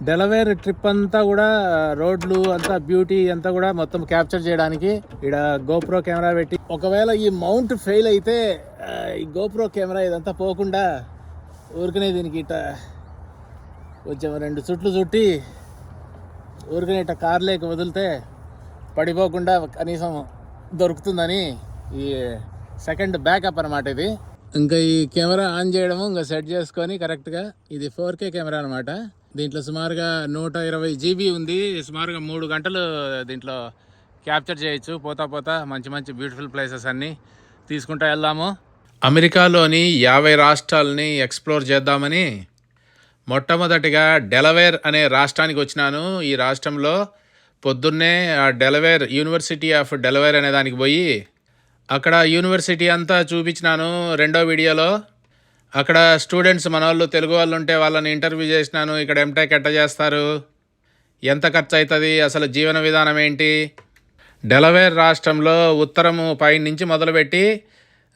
Delaware trip అంతా కూడా రోడ్లు అంతా బ్యూటీ అంతా కూడా మొత్తం క్యాప్చర్ చేయడానికి ఇక్కడ గోప్రో కెమెరా పెట్టి, ఒకవేళ ఈ మౌంట్ ఫెయిల్ అయితే ఈ గోప్రో కెమెరా ఇదంతా పోకుండా ఊరికనే దీనికి ఇట కొంచెం 2 చుట్లు చుట్టి ఊరికనే ఇట్లా కార్లేకి వదిలితే పడిపోకుండా కనీసం దొరుకుతుందని ఈ సెకండ్ బ్యాకప్ అనమాట ఇది. ఇంకా ఈ కెమెరా ఆన్ చేయడము ఇంకా సెట్ చేసుకొని కరెక్ట్గా, ఇది 4K కెమెరా అనమాట. దీంట్లో సుమారుగా 120 GB ఉంది. సుమారుగా 3 గంటలు దీంట్లో క్యాప్చర్ చేయొచ్చు. పోతా పోతా మంచి మంచి బ్యూటిఫుల్ ప్లేసెస్ అన్నీ తీసుకుంటూ వెళ్దాము. అమెరికాలోని 50 రాష్ట్రాలని ఎక్స్ప్లోర్ చేద్దామని మొట్టమొదటిగా డెలవేర్ అనే రాష్ట్రానికి వచ్చినాను. ఈ రాష్ట్రంలో పొద్దున్నే డెలవేర్ యూనివర్సిటీ ఆఫ్ డెలవేర్ అనే దానికి పోయి అక్కడ యూనివర్సిటీ అంతా చూపించినాను రెండో వీడియోలో. అక్కడ స్టూడెంట్స్ మన వాళ్ళు తెలుగు వాళ్ళు ఉంటే వాళ్ళని ఇంటర్వ్యూ చేసినాను. ఇక్కడ ఎంటెక్ ఎట్ట చేస్తారు, ఎంత ఖర్చు అవుతుంది, అసలు జీవన విధానం ఏంటి. డెలవేర్ రాష్ట్రంలో ఉత్తరము పై నుంచి మొదలుపెట్టి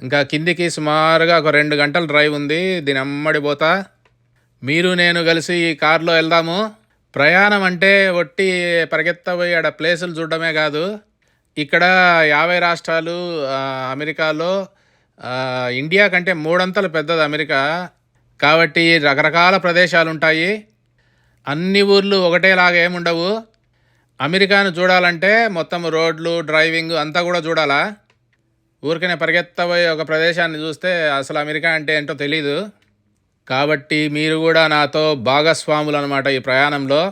ఇంకా కిందికి సుమారుగా ఒక 2 గంటల డ్రైవ్ ఉంది. దీని అమ్మడి పోతా మీరు నేను కలిసి ఈ కారులో వెళ్దాము. ప్రయాణం అంటే ఒట్టి పరిగెత్తబోయి ఆడ ప్లేసులు చూడడమే కాదు, ఇక్కడ 50 రాష్ట్రాలు అమెరికాలో ఇండియా కంటే 3 అంతలు పెద్దది అమెరికా. కాబట్టి రకరకాల ప్రదేశాలు ఉంటాయి. అన్ని ఊర్లు ఒకటేలాగా ఏముండవు. అమెరికాను చూడాలంటే మొత్తం రోడ్లు, డ్రైవింగ్ అంతా కూడా చూడాలా. ఊరికనే పరిగెత్తబోయి ఒక ప్రదేశాన్ని చూస్తే అసలు అమెరికా అంటే ఏంటో తెలీదు. కాబట్టి మీరు కూడా నాతో భాగస్వాములు అనమాట ఈ ప్రయాణంలో.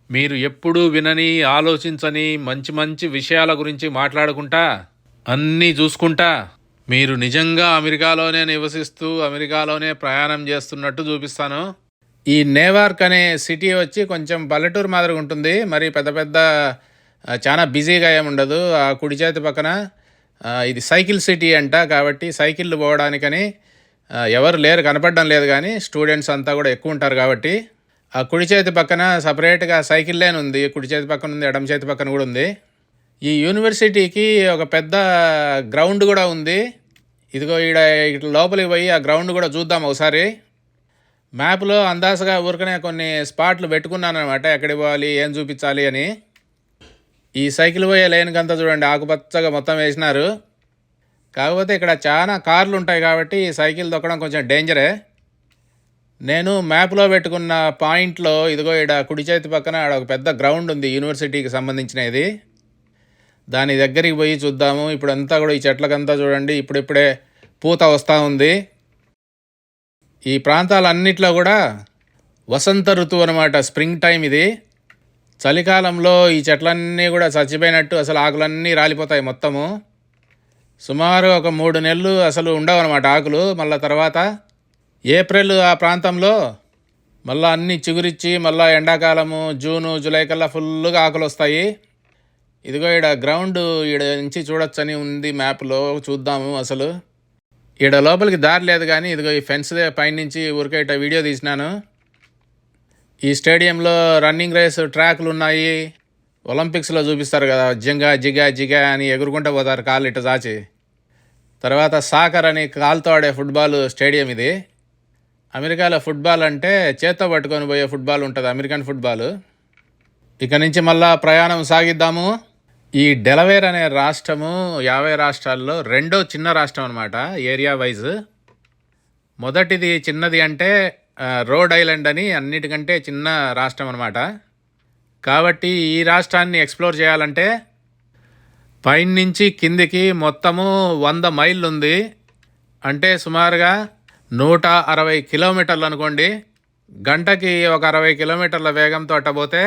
మీరు ఎప్పుడూ వినని, ఆలోచించని మంచి మంచి విషయాల గురించి మాట్లాడుకుంటా, అన్నీ చూసుకుంటా మీరు నిజంగా అమెరికాలోనే నివసిస్తూ అమెరికాలోనే ప్రయాణం చేస్తున్నట్టు చూపిస్తాను. ఈ నేవార్క్ అనే సిటీ వచ్చి కొంచెం పల్లెటూరు మాదిరిగా ఉంటుంది. మరి పెద్ద పెద్ద చాలా బిజీగా ఏముండదు. ఆ కుడి చేతి పక్కన ఇది సైకిల్ సిటీ అంట. కాబట్టి సైకిళ్ళు పోవడానికని ఎవరు లేరు, కనపడడం లేదు. కానీ స్టూడెంట్స్ అంతా కూడా ఎక్కువ ఉంటారు. కాబట్టి ఆ కుడి చేతి పక్కన సపరేట్గా సైకిల్ లేన్ ఉంది. కుడి చేతి పక్కన ఉంది, ఎడమ చేతి పక్కన కూడా ఉంది. ఈ యూనివర్సిటీకి ఒక పెద్ద గ్రౌండ్ కూడా ఉంది. ఇదిగో ఇట్లా లోపలికి పోయి ఆ గ్రౌండ్ కూడా చూద్దాం ఒకసారి. మ్యాప్లో అందాజగా ఊరికనే కొన్ని స్పాట్లు పెట్టుకున్నాను అనమాట, ఎక్కడికి పోవాలి, ఏం చూపించాలి అని. ఈ సైకిల్ పోయే లైన్కి అంతా చూడండి ఆకుపచ్చగా మొత్తం వేసినారు. కాకపోతే ఇక్కడ చాలా కార్లు ఉంటాయి కాబట్టి సైకిల్ తొక్కడం కొంచెం డేంజరే. నేను మ్యాప్లో పెట్టుకున్న పాయింట్లో ఇదిగో ఇక్కడ కుడి చేతి పక్కన ఆడ ఒక పెద్ద గ్రౌండ్ ఉంది యూనివర్సిటీకి సంబంధించినది. దాని దగ్గరికి పోయి చూద్దాము. ఇప్పుడంతా కూడా ఈ చెట్లకంతా చూడండి ఇప్పుడిప్పుడే పూత వస్తూ ఉంది. ఈ ప్రాంతాలన్నిట్లో కూడా వసంత ఋతువు అనమాట, స్ప్రింగ్ టైం ఇది. చలికాలంలో ఈ చెట్లన్నీ కూడా చచ్చిపోయినట్టు అసలు ఆకులన్నీ రాలిపోతాయి మొత్తము. సుమారు ఒక 3 నెలలు అసలు ఉండవు అనమాట ఆకులు. మళ్ళీ తర్వాత ఏప్రిల్ ఆ ప్రాంతంలో మళ్ళీ అన్నీ చిగురిచ్చి మళ్ళీ ఎండాకాలము జూను జూలై కల్లా ఫుల్గా ఆకులు వస్తాయి. ఇదిగో ఈడ గ్రౌండ్ ఈడ నుంచి చూడొచ్చని ఉంది మ్యాప్లో, చూద్దాము. అసలు ఈడ లోపలికి దారి లేదు కానీ ఇదిగో ఈ ఫెన్స్ పైనుంచి ఊరికే ఇట్లా వీడియో తీసినాను. ఈ స్టేడియంలో రన్నింగ్ రేస్ ట్రాక్లు ఉన్నాయి. ఒలింపిక్స్లో చూపిస్తారు కదా, జింగా జిగా జిగా అని ఎగురుకుంటూ పోతారు కాళ్ళు ఇట్ట చాచి. తర్వాత సాకర్ అని కాలుతో ఆడే ఫుట్బాల్ స్టేడియం ఇది. అమెరికాలో ఫుట్బాల్ అంటే చేత్తో పట్టుకొని పోయే ఫుట్బాల్ ఉంటుంది, అమెరికన్ ఫుట్బాల్. ఇక నుంచి మళ్ళా ప్రయాణం సాగిద్దాము. ఈ డెలవేర్ అనే రాష్ట్రము 50 రాష్ట్రాల్లో రెండో చిన్న రాష్ట్రం అనమాట ఏరియా వైజ్. మొదటిది చిన్నది అంటే రోడ్ ఐలాండ్ అని అన్నిటికంటే చిన్న రాష్ట్రం అనమాట. కాబట్టి ఈ రాష్ట్రాన్ని ఎక్స్ప్లోర్ చేయాలంటే పైనుంచి కిందికి మొత్తము 100 మైళ్ళు ఉంది. అంటే సుమారుగా 160 కిలోమీటర్లు అనుకోండి. గంటకి ఒక 60 కిలోమీటర్ల వేగంతో అట్టబోతే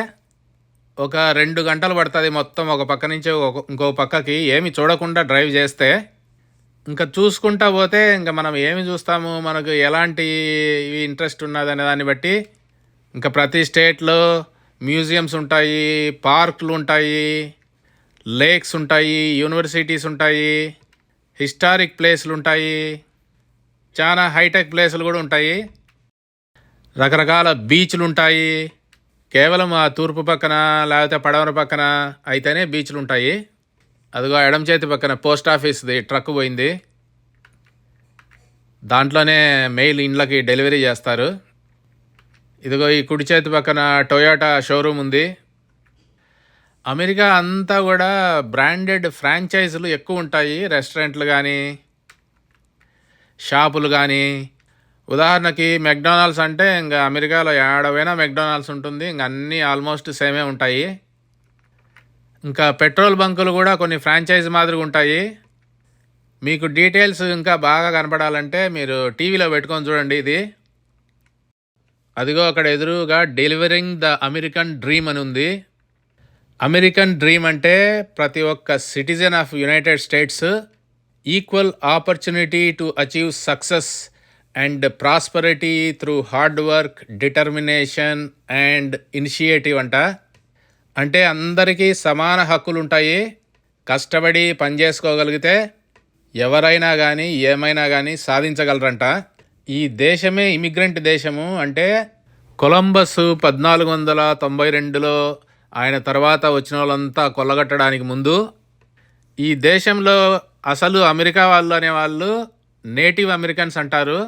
ఒక 2 గంటలు పడుతుంది మొత్తం ఒక పక్క నుంచి ఇంకో పక్కకి. ఏమి చూడకుండా డ్రైవ్ చేస్తే ఇంకా చూసుకుంటా పోతే ఇంకా మనం ఏమి చూస్తాము, మనకు ఎలాంటి ఇంట్రెస్ట్ ఉన్నది అనే దాన్ని బట్టి ఇంకా ప్రతి స్టేట్లో మ్యూజియంస్ ఉంటాయి, పార్కులు ఉంటాయి, లేక్స్ ఉంటాయి, యూనివర్సిటీస్ ఉంటాయి, హిస్టారిక్ ప్లేస్లు ఉంటాయి, చాలా హైటెక్ ప్లేసులు కూడా ఉంటాయి, రకరకాల బీచ్లు ఉంటాయి. కేవలం ఆ తూర్పు పక్కన లేకపోతే పడమర పక్కన అయితేనే బీచ్లు ఉంటాయి. అదిగో ఎడమ చేతి పక్కన పోస్ట్ ఆఫీస్ది ట్రక్ పోయింది, దాంట్లోనే మెయిల్ ఇండ్లకి డెలివరీ చేస్తారు. ఇదిగో ఈ కుడి చేతి పక్కన టొయోటా షోరూమ్ ఉంది. అమెరికా అంతా కూడా బ్రాండెడ్ ఫ్రాంచైజీలు ఎక్కువ ఉంటాయి. రెస్టారెంట్లు కానీ, షాపులు కానీ. ఉదాహరణకి మెక్డొనాల్డ్స్ అంటే ఇంకా అమెరికాలో ఏడవైనా మెక్డొనాల్డ్స్ ఉంటుంది. ఇంక అన్నీ ఆల్మోస్ట్ సేమే ఉంటాయి. ఇంకా పెట్రోల్ బంకులు కూడా కొన్ని ఫ్రాంచైజీ మాదిరిగా ఉంటాయి. మీకు డీటెయిల్స్ ఇంకా బాగా కనపడాలంటే మీరు టీవీలో పెట్టుకొని చూడండి. ఇది అదిగో అక్కడ ఎదురుగా డెలివరింగ్ ద అమెరికన్ డ్రీమ్ అని ఉంది. అమెరికన్ డ్రీమ్ అంటే ప్రతి ఒక్క citizen of United states equal opportunity to achieve success and prosperity through hard work, determination and initiative అంట. అంటే అందరికీ సమాన హక్కులు ఉంటాయి. కష్టపడి పనిచేసుకోగలిగితే ఎవరైనా కానీ ఏమైనా కానీ సాధించగలరంట. ఈ దేశమే ఇమిగ్రెంట్ దేశము. అంటే కొలంబస్ 1492లో ఆయన తర్వాత వచ్చిన వాళ్ళంతా కొల్లగొట్టడానికి ముందు ఈ దేశంలో అసలు అమెరికా వాళ్ళు అనేవాళ్ళు నేటివ్ అమెరికన్స్ అంటారు.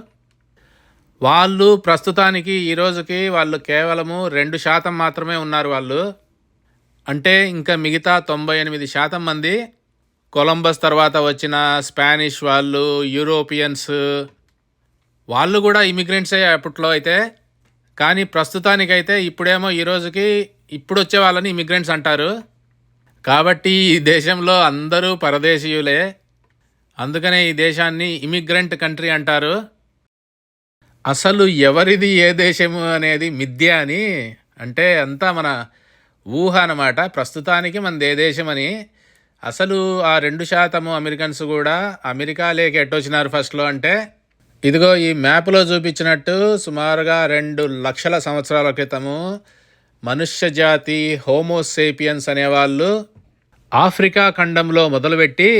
వాళ్ళు ప్రస్తుతానికి ఈ రోజుకి వాళ్ళు కేవలము 2% మాత్రమే ఉన్నారు వాళ్ళు. అంటే ఇంకా మిగతా 98% మంది కొలంబస్ తర్వాత వచ్చిన స్పానిష్ వాళ్ళు, యూరోపియన్స్ వాళ్ళు కూడా ఇమిగ్రెంట్సే అప్పట్లో అయితే. కానీ ప్రస్తుతానికైతే ఇప్పుడేమో ఈ రోజుకి ఇప్పుడు వచ్చే వాళ్ళని ఇమిగ్రెంట్స్ అంటారు. కాబట్టి ఈ దేశంలో అందరూ పరదేశీయులే. అందుకనే ఈ దేశాన్ని ఇమిగ్రెంట్ కంట్రీ అంటారు. అసలు ఎవరిది ఏ దేశము అనేది మిథ్య అని, అంటే అంతా మన ఊహ అన్నమాట. ప్రస్తుతానికి మనది ఏ దేశం అని. అసలు ఆ 2% అమెరికన్స్ కూడా అమెరికాలోకి ఎట్టొచ్చినారు ఫస్ట్లో అంటే ఇదిగో ఈ మ్యాప్లో చూపించినట్టు సుమారుగా 2 లక్షల సంవత్సరాల క్రితము మనుష్య జాతి హోమో సేపియన్స్ అనేవాళ్ళు ఆఫ్రికా ఖండంలో మొదలుపెట్టి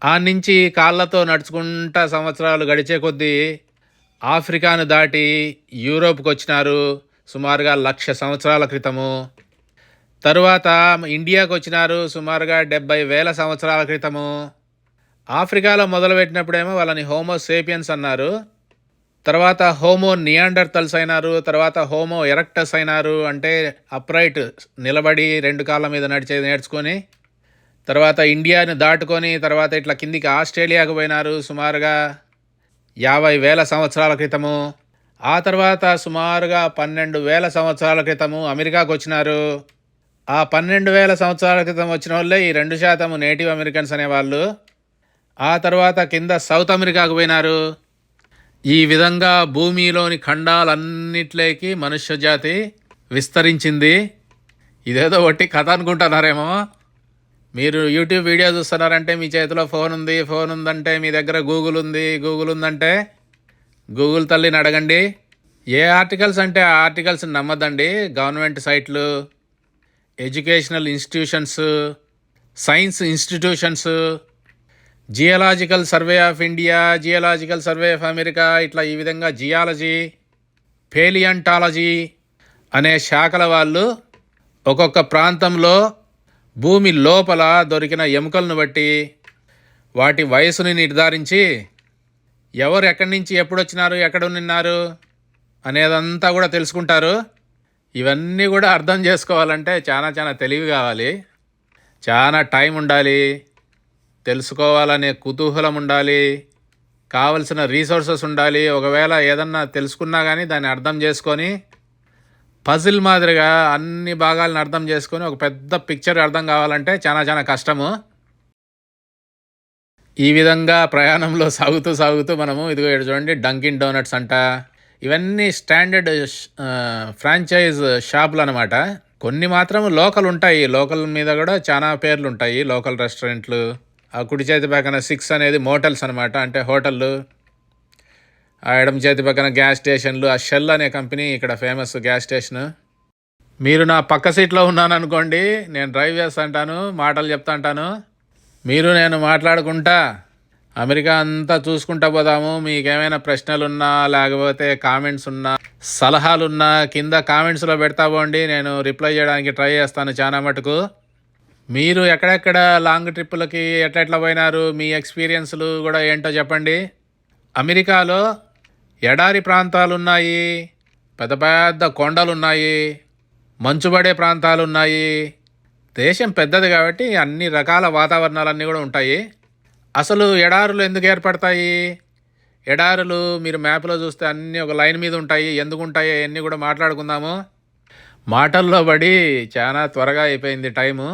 ఆ నుంచి కాళ్ళతో నడుచుకుంటా సంవత్సరాలు గడిచే కొద్దీ ఆఫ్రికాను దాటి యూరోప్కి వచ్చినారు సుమారుగా 1,00,000 సంవత్సరాల క్రితము. తరువాత ఇండియాకు వచ్చినారు సుమారుగా 70,000 సంవత్సరాల క్రితము. ఆఫ్రికాలో మొదలుపెట్టినప్పుడేమో వాళ్ళని హోమో సేపియన్స్ అన్నారు. తర్వాత హోమో నియాండర్తల్స్ అయినారు. తర్వాత హోమో ఎరెక్టస్ అయినారు. అంటే అప్రైట్, నిలబడి 2 కాళ్ళ మీద నడిచేది నేర్చుకొని. తర్వాత ఇండియాని దాటుకొని తర్వాత ఇట్లా కిందికి ఆస్ట్రేలియాకు పోయినారు సుమారుగా 50,000 సంవత్సరాల క్రితము. ఆ తర్వాత సుమారుగా 12,000 సంవత్సరాల క్రితము అమెరికాకు వచ్చినారు. ఆ 12,000 సంవత్సరాల క్రితం వచ్చిన వాళ్ళే ఈ 2% నేటివ్ అమెరికన్స్ అనేవాళ్ళు. ఆ తర్వాత కింద సౌత్ అమెరికాకు పోయినారు. ఈ విధంగా భూమిలోని ఖండాలన్నిట్లోకి మనుష్య జాతి విస్తరించింది. ఇదేదో ఒట్టి కథ అనుకుంటున్నారేమో. మీరు యూట్యూబ్ వీడియో చూస్తున్నారంటే మీ చేతిలో ఫోన్ ఉంది. ఫోన్ ఉందంటే మీ దగ్గర గూగుల్ ఉంది. గూగుల్ ఉందంటే గూగుల్ తల్లిని అడగండి. ఏ ఆర్టికల్స్ అంటే ఆ ఆర్టికల్స్ నమ్మద్దండి. గవర్నమెంట్ సైట్లు, educational institutions, science institutions, geological survey of India, geological survey of America, ఇట్లా ఈ విధంగా జియాలజీ, పేలియంటాలజీ అనే శాఖల వాళ్ళు ఒక్కొక్క ప్రాంతంలో భూమి లోపల దొరికిన ఎముకలను బట్టి వాటి వయసుని నిర్ధారించి ఎవరు ఎక్కడి నుంచి ఎప్పుడు వచ్చినారు, ఎక్కడ ఉన్నారు అనేదంతా కూడా తెలుసుకుంటారు. ఇవన్నీ కూడా అర్థం చేసుకోవాలంటే చాలా తెలివి కావాలి, చాలా టైం ఉండాలి, తెలుసుకోవాలనే కుతూహలం ఉండాలి, కావలసిన రీసోర్సెస్ ఉండాలి. ఒకవేళ ఏదన్నా తెలుసుకున్నా కానీ దాన్ని అర్థం చేసుకొని పజిల్ మాదిరిగా అన్ని భాగాలను అర్థం చేసుకొని ఒక పెద్ద పిక్చర్ అర్థం కావాలంటే చాలా కష్టము. ఈ విధంగా ప్రయాణంలో సాగుతూ మనము ఇదిగో ఇక్కడ చూడండి డంకిన్ డోనట్స్ అంట. ఇవన్నీ స్టాండర్డ్ ఫ్రాంచైజ్ షాపులు అనమాట. కొన్ని మాత్రం లోకల్ ఉంటాయి. లోకల్ మీద కూడా చాలా పేర్లు ఉంటాయి, లోకల్ రెస్టారెంట్లు. ఆ కుడి చేతి పక్కన 6 అనేది మోటల్స్ అనమాట, అంటే హోటళ్ళు. ఆ ఎడమ చేతి పక్కన గ్యాస్ స్టేషన్లు. ఆ షెల్ అనే కంపెనీ ఇక్కడ ఫేమస్ గ్యాస్ స్టేషన్. మీరు నా పక్క సీట్లో ఉన్నాను అనుకోండి, నేను డ్రైవ్ చేస్తుంటాను, మాటలు చెప్తాంటాను, మీరు నేను మాట్లాడుకుంటా అమెరికా అంతా చూసుకుంటా పోదాము. మీకేమైనా ప్రశ్నలున్నా లేకపోతే కామెంట్స్ ఉన్నా సలహాలున్నా కింద కామెంట్స్లో పెడతా పోండి, నేను రిప్లై చేయడానికి ట్రై చేస్తాను చాలా మటుకు. మీరు ఎక్కడెక్కడ లాంగ్ ట్రిప్పులకి ఎట్లా పోయినారు, మీ ఎక్స్పీరియన్స్లు కూడా ఏంటో చెప్పండి. అమెరికాలో ఎడారి ప్రాంతాలు ఉన్నాయి, పెద్ద పెద్ద కొండలు ఉన్నాయి, మంచుబడే ప్రాంతాలు ఉన్నాయి. దేశం పెద్దది కాబట్టి అన్ని రకాల వాతావరణాలన్నీ కూడా ఉంటాయి. అసలు ఎడారులు ఎందుకు ఏర్పడతాయి? ఎడారులు మీరు మ్యాప్లో చూస్తే అన్నీ ఒక లైన్ మీద ఉంటాయి. ఎందుకు ఉంటాయి అవన్నీ కూడా మాట్లాడుకుందాము. మాటల్లో పడి చాలా త్వరగా అయిపోయింది టైము.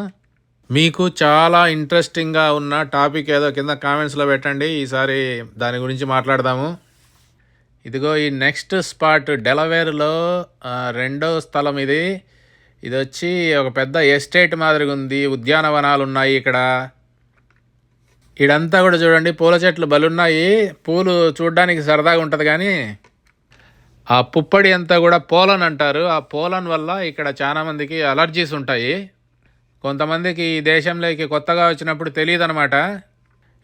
మీకు చాలా ఇంట్రెస్టింగ్గా ఉన్న టాపిక్ ఏదో కింద కామెంట్స్లో పెట్టండి, ఈసారి దాని గురించి మాట్లాడదాము. ఇదిగో ఈ నెక్స్ట్ స్పాట్ డెలవేర్లో రెండో స్థలం ఇది. ఇది వచ్చి ఒక పెద్ద ఎస్టేట్ మాదిరిగా ఉంది, ఉద్యానవనాలు ఉన్నాయి ఇక్కడ. ఇడంతా కూడా చూడండి, పూల చెట్లు బలున్నాయి. పూలు చూడడానికి సరదాగా ఉంటుంది, కానీ ఆ పుప్పడి అంతా కూడా పోలన్ అంటారు. ఆ పోలన్ వల్ల ఇక్కడ చాలామందికి అలర్జీస్ ఉంటాయి. కొంతమందికి ఈ దేశంలోకి కొత్తగా వచ్చినప్పుడు తెలియదు అనమాట.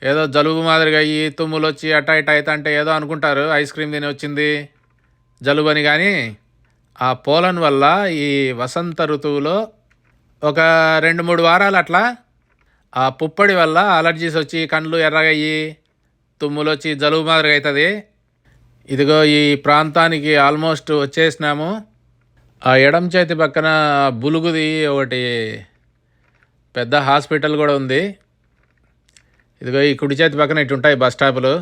ఏదో జలుబు మాదిరిగా అయ్యి తుమ్ములు వచ్చి అట్టా ఇట్టా అవుతా అంటే ఏదో అనుకుంటారు ఐస్ క్రీమ్ తిని వచ్చింది జలుబు అని. కానీ ఆ పోలన్ వల్ల ఈ వసంత ఋతువులో ఒక 2-3 వారాలు అట్లా ఆ పుప్పడి వల్ల అలర్జీస్ వచ్చి కండ్లు ఎర్రగయ్యి తుమ్ములు వచ్చి జలుబు మాదిరిగా అవుతుంది. ఇదిగో ఈ ప్రాంతానికి ఆల్మోస్ట్ వచ్చేసినాము. ఆ ఎడం చేతి పక్కన బులుగుది ఒకటి పెద్ద హాస్పిటల్ కూడా ఉంది. ఇదిగో ఈ కుడి చేతి పక్కన ఇటు ఉంటాయి బస్ స్టాపులు.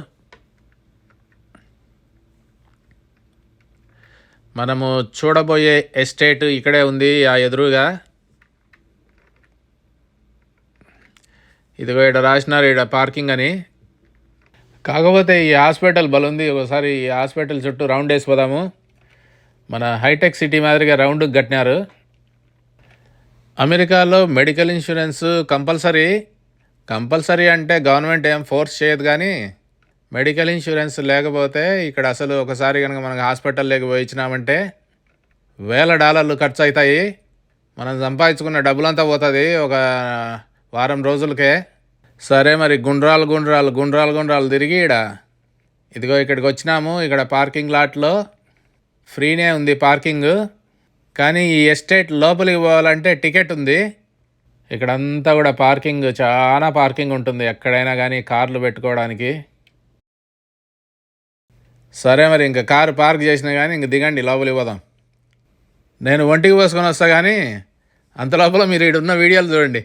మనము చూడబోయే ఎస్టేట్ ఇక్కడే ఉంది ఆ ఎదురుగా. ఇదిగో ఇక్కడ రాసినారు ఇక్కడ పార్కింగ్ అని. కాకపోతే ఈ హాస్పిటల్ బలుంది. ఒకసారి ఈ హాస్పిటల్ చుట్టూ రౌండ్ వేసిపోదాము. మన హైటెక్ సిటీ మాదిరిగా రౌండ్కి కట్టినారు. అమెరికాలో మెడికల్ ఇన్సూరెన్స్ కంపల్సరీ అంటే గవర్నమెంట్ ఏం ఫోర్స్ చేయదు, కానీ మెడికల్ ఇన్సూరెన్స్ లేకపోతే ఇక్కడ అసలు ఒకసారి కనుక మనకు హాస్పిటల్లోకి పోయించినామంటే $1000 ఖర్చు అవుతాయి. మనం సంపాదించుకున్న డబ్బులంతా పోతుంది ఒక వారం రోజులకే. సరే మరి గుండ్రాలు తిరిగి ఇదిగో ఇక్కడికి వచ్చినాము. ఇక్కడ పార్కింగ్ లాట్లో ఫ్రీనే ఉంది పార్కింగ్, కానీ ఈ ఎస్టేట్ లోపలికి పోవాలంటే టికెట్ ఉంది. ఇక్కడంతా కూడా పార్కింగ్, చాలా పార్కింగ్ ఉంటుంది ఎక్కడైనా కానీ కార్లు పెట్టుకోవడానికి. సరే మరి ఇంకా కారు పార్క్ చేసినా కానీ ఇంక దిగండి, లోపలికి పోదాం. నేను ఒంటికి పోసుకొని వస్తా, కానీ అంత లోపల మీరు ఇక్కడ ఉన్న వీడియోలు చూడండి.